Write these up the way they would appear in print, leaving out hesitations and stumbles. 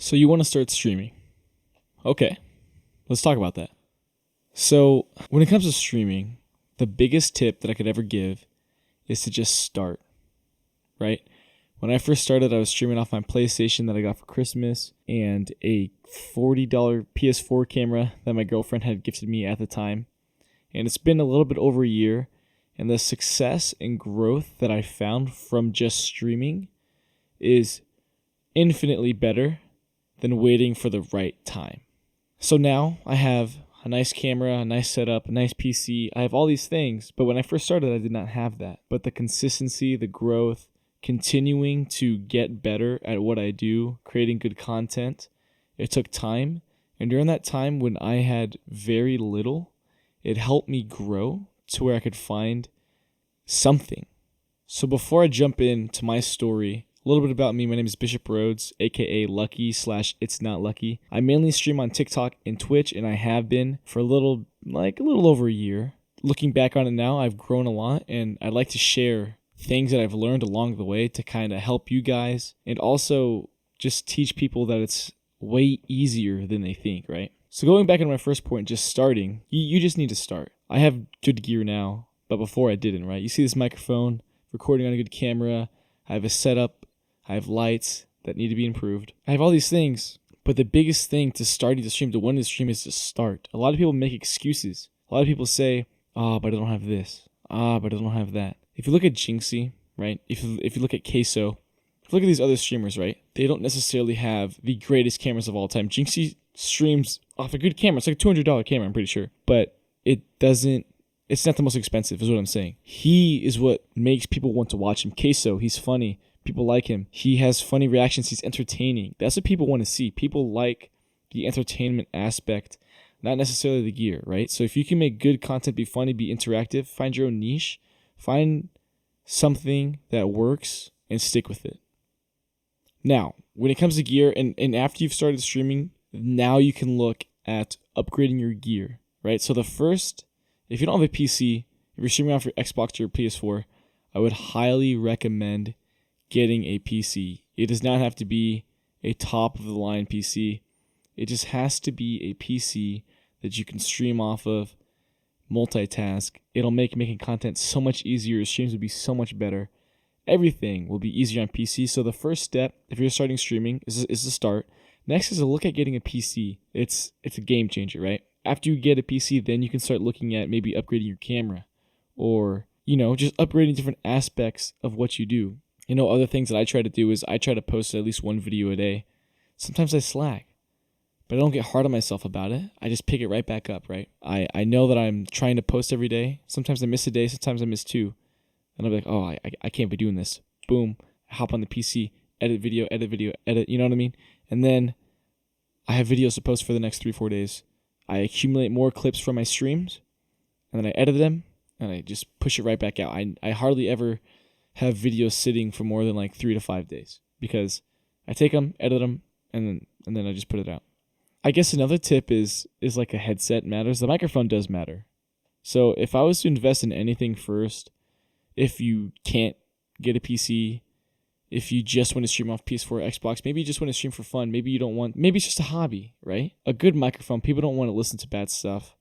So you want to start streaming. Okay, let's talk about that. So when it comes to streaming, the biggest tip that I could ever give is to just start, right? When I first started, I was streaming off my PlayStation that I got for Christmas and a $40 PS4 camera that my girlfriend had gifted me at the time. And it's been a little bit over a year, and the success and growth that I found from just streaming is infinitely better than waiting for the right time. So now I have a nice camera, a nice setup, a nice PC. I have all these things, but when I first started, I did not have that. But the consistency, the growth, continuing to get better at what I do, creating good content, it took time. And during that time when I had very little, it helped me grow to where I could find something. So before I jump into my story, a little bit about me. My name is Bishop Rhodes, aka Lucky/It's Not Lucky. I mainly stream on TikTok and Twitch, and I have been for a little over a year. Looking back on it now, I've grown a lot, and I'd like to share things that I've learned along the way to kind of help you guys, and also just teach people that it's way easier than they think, right? So going back to my first point, just starting, you just need to start. I have good gear now, but before I didn't, right? You see this microphone, recording on a good camera. I have a setup. I have lights that need to be improved. I have all these things, but the biggest thing to starting to stream, to wanting to stream, is to start. A lot of people make excuses. A lot of people say, but I don't have this. But I don't have that. If you look at Jinxie, right? If you look at Queso, if you look at these other streamers, right? They don't necessarily have the greatest cameras of all time. Jinxie streams off a good camera. It's like a $200 camera, I'm pretty sure. But it's not the most expensive, is what I'm saying. He is what makes people want to watch him. Queso, he's funny. People like him. He has funny reactions. He's entertaining. That's what people want to see. People like the entertainment aspect, not necessarily the gear, right? So if you can make good content, be funny, be interactive, find your own niche, find something that works and stick with it. Now, when it comes to gear, and after you've started streaming, now you can look at upgrading your gear, right? So if you don't have a PC, if you're streaming off your Xbox or your PS4, I would highly recommend getting a PC. It does not have to be a top of the line PC. It just has to be a PC that you can stream off of, multitask. It'll make making content so much easier. Your streams will be so much better. Everything will be easier on PC. So the first step, if you're starting streaming, is to start. Next is to look at getting a PC. It's a game changer, right? After you get a PC, then you can start looking at maybe upgrading your camera, or just upgrading different aspects of what you do. Other things that I try to do is I try to post at least one video a day. Sometimes I slack, but I don't get hard on myself about it. I just pick it right back up, right? I know that I'm trying to post every day. Sometimes I miss a day, sometimes I miss two. And I'll be like, I can't be doing this. Boom, I hop on the PC, edit video, you know what I mean? And then I have videos to post for the next 3-4 days. I accumulate more clips from my streams, and then I edit them, and I just push it right back out. I hardly ever have videos sitting for more than 3 to 5 days, because I take them, edit them, and then I just put it out. I guess another tip is like a headset matters. The microphone does matter. So if I was to invest in anything first, if you can't get a PC, if you just want to stream off PS4 or Xbox, maybe you just want to stream for fun, maybe it's just a hobby, right? A good microphone, people don't want to listen to bad stuff.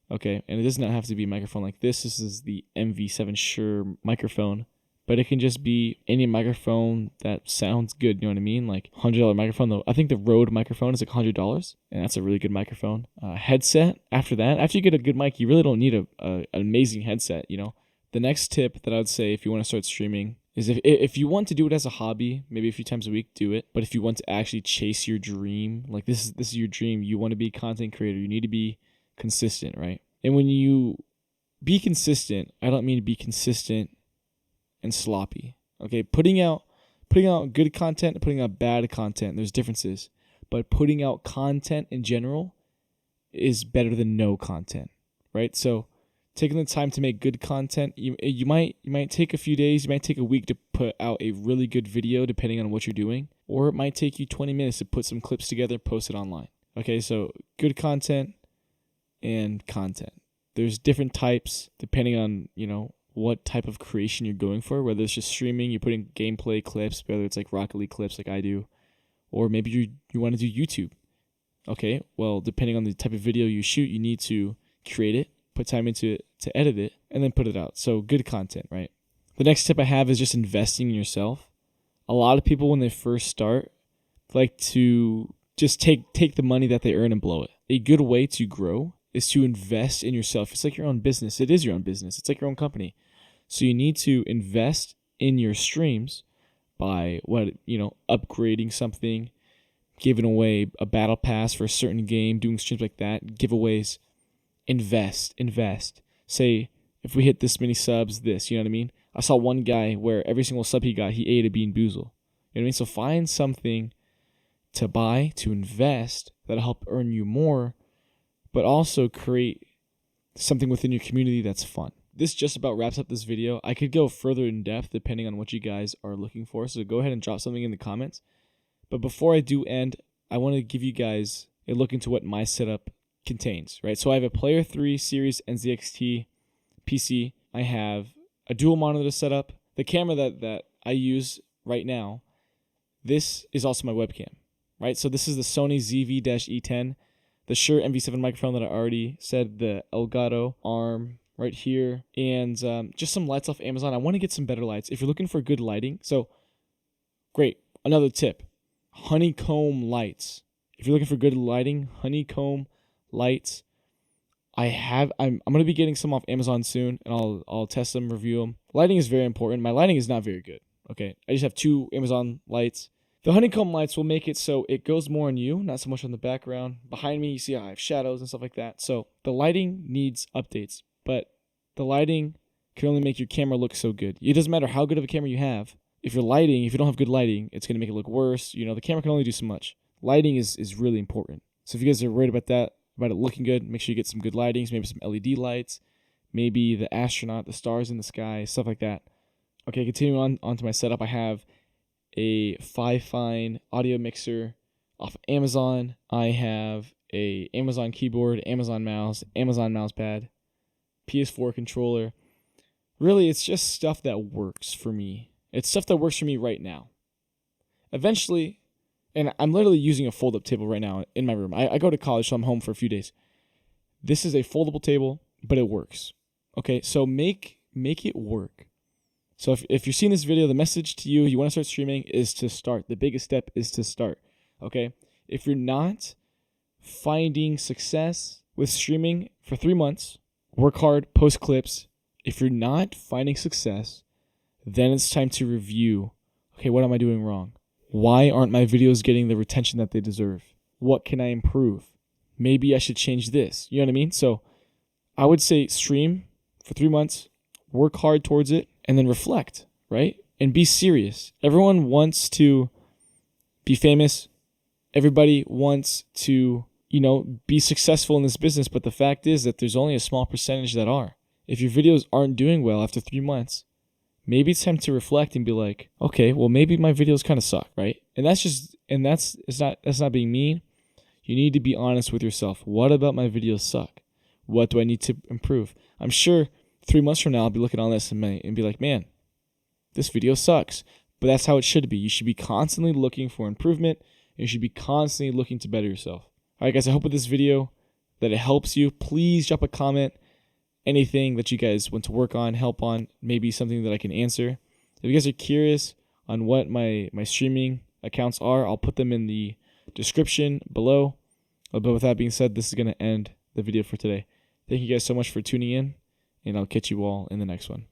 Okay, and it does not have to be a microphone like this. This is the MV7 Shure microphone. But it can just be any microphone that sounds good, you know what I mean? Like $100 microphone, though. I think the Rode microphone is like $100, and that's a really good microphone. Headset, after you get a good mic, you really don't need an amazing headset, The next tip that I would say if you want to start streaming is if you want to do it as a hobby, maybe a few times a week, do it. But if you want to actually chase your dream, like this is your dream, you want to be a content creator, you need to be consistent, right? And when you be consistent, I don't mean to be consistent and sloppy. Okay, putting out good content and putting out bad content, there's differences. But putting out content in general is better than no content, right? So taking the time to make good content, you might take a few days, you might take a week to put out a really good video depending on what you're doing, or it might take you 20 minutes to put some clips together, post it online. Okay, so good content and content. There's different types depending on, what type of creation you're going for, whether it's just streaming, you're putting gameplay clips, whether it's like Rocket League clips like I do, Or maybe you want to do YouTube. Okay, well, depending on the type of video you shoot, you need to create it, put time into it to edit it, and then put it out. So good content, right? The next tip I have is just investing in yourself. A lot of people, when they first start, like to just take the money that they earn and blow it. A good way to grow is to invest in yourself. It's like your own business. It is your own business. It's like your own company. So you need to invest in your streams by upgrading something, giving away a battle pass for a certain game, doing streams like that, giveaways. Invest. Say, if we hit this many subs, this, you know what I mean? I saw one guy where every single sub he got, he ate a Bean Boozle. You know what I mean? So find something to buy, to invest, that'll help earn you more, but also create something within your community that's fun. This just about wraps up this video. I could go further in depth depending on what you guys are looking for, so go ahead and drop something in the comments. But before I do end, I want to give you guys a look into what my setup contains, right? So I have a Player 3 Series NZXT PC. I have a dual monitor setup. The camera that I use right now, this is also my webcam, right? So this is the Sony ZV-E10, the Shure MV7 microphone that I already said, the Elgato arm right here, and just some lights off Amazon. I want to get some better lights. If you're looking for good lighting, so great. Another tip, honeycomb lights. If you're looking for good lighting, honeycomb lights. I'm going to be getting some off Amazon soon, and I'll test them, review them. Lighting is very important. My lighting is not very good, okay? I just have 2 Amazon lights. The honeycomb lights will make it so it goes more on you, not so much on the background. Behind me, you see I have shadows and stuff like that. So the lighting needs updates, but the lighting can only make your camera look so good. It doesn't matter how good of a camera you have. If you don't have good lighting, it's going to make it look worse. You know, the camera can only do so much. Lighting is really important. So if you guys are worried about that, about it looking good, make sure you get some good lightings, maybe some LED lights, maybe the astronaut, the stars in the sky, stuff like that. Okay, continuing on to my setup, I have a Fifine audio mixer off of Amazon. I have a Amazon keyboard, Amazon mouse, Amazon mousepad, PS4 controller. Really, it's just stuff that works for me. It's stuff that works for me right now. Eventually, and I'm literally using a fold-up table right now in my room. I go to college, so I'm home for a few days. This is a foldable table, but it works. Okay, so make it work. So if you're seeing this video, the message to you want to start streaming, is to start. The biggest step is to start. Okay, if you're not finding success with streaming for 3 months, work hard, post clips. If you're not finding success, then it's time to review. Okay, what am I doing wrong? Why aren't my videos getting the retention that they deserve? What can I improve? Maybe I should change this. You know what I mean? So I would say stream for 3 months, work hard towards it, and then reflect, right? And be serious. Everyone wants to be famous. Everybody wants to, be successful in this business, but the fact is that there's only a small percentage that are. If your videos aren't doing well after 3 months, maybe it's time to reflect and be like, okay, well, maybe my videos kind of suck, right? And that's not being mean. You need to be honest with yourself. What about my videos suck? What do I need to improve? I'm sure 3 months from now, I'll be looking on this and be like, man, this video sucks. But that's how it should be. You should be constantly looking for improvement, and you should be constantly looking to better yourself. All right, guys, I hope with this video that it helps you. Please drop a comment. Anything that you guys want to work on, help on, maybe something that I can answer. If you guys are curious on what my streaming accounts are, I'll put them in the description below. But with that being said, this is going to end the video for today. Thank you guys so much for tuning in, and I'll catch you all in the next one.